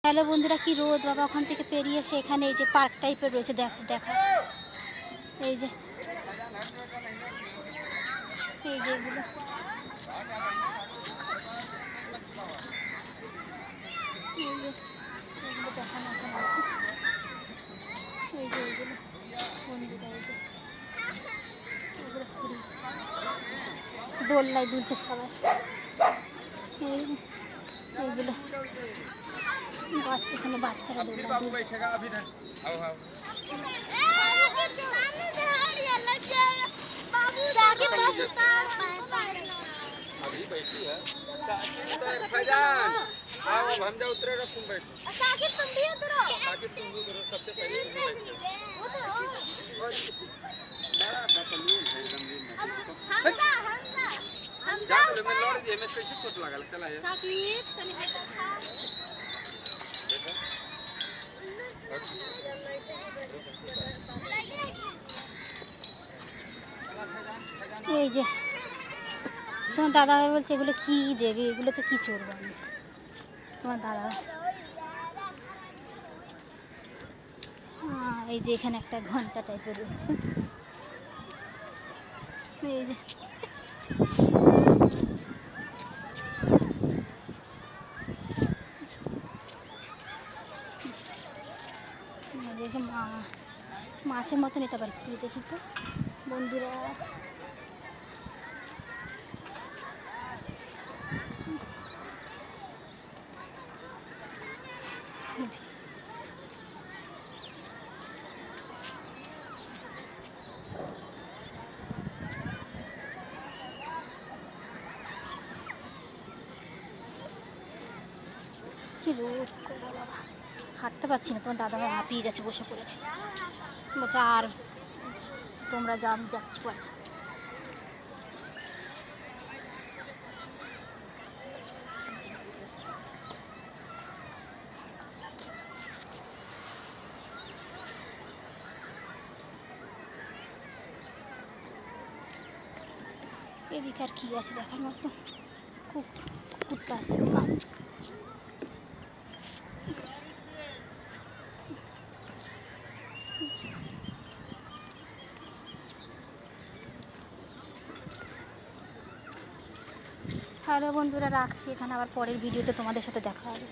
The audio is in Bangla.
হ্যালো বন্ধুরা, কি রোদ বাবা! ওখান থেকে পেরিয়ে এসে এখানে এই যে পার্ক টাইপের রয়েছে, দেখো দেখো, এই যে এগুলো এগুলো দেখানো এখন আছে। এইগুলো বন্ধুরা, এগুলো ফ্রি, দোলনায় দুলছে সবাই। এইগুলো এখানে বাচ্চারা দোলনায় দুলছে। अभी बैठी है फैजान आओ अब हम जा उतरेगा तुम बैठो साकिब तुम भी उतरो सबसे पहले तुम बैठो बड़ा बतलून है रंगीन हम जा मैं लौट दिए मैं कैसे फोटो लगा चला है साकिब तनी हटा देखो এই যে তোমার দাদাভাই বলছে এগুলো কী দেখে, এগুলোতে কী চড়বো আমি। তোমার দাদা এই যে এখানে একটা ঘন্টা টাইপের রয়েছে, এই যে দেখে মাছের মতন। এটা আবার কি দেখি তো বন্ধুরা, কি রোদ করে বাবা, হাঁটতে পারছি না। তোমার দাদাভাই হাঁপিয়ে গেছে, বসে পড়েছে, বলছে আর তোমরা যাচ্ছি পরে। এদিকে আর কি আছে দেখার মতো? কুকুরটা আছে হ্যালো বন্ধুরা, রাখছি এখানে, আবার পরের ভিডিওতে তোমাদের সাথে দেখা হবে।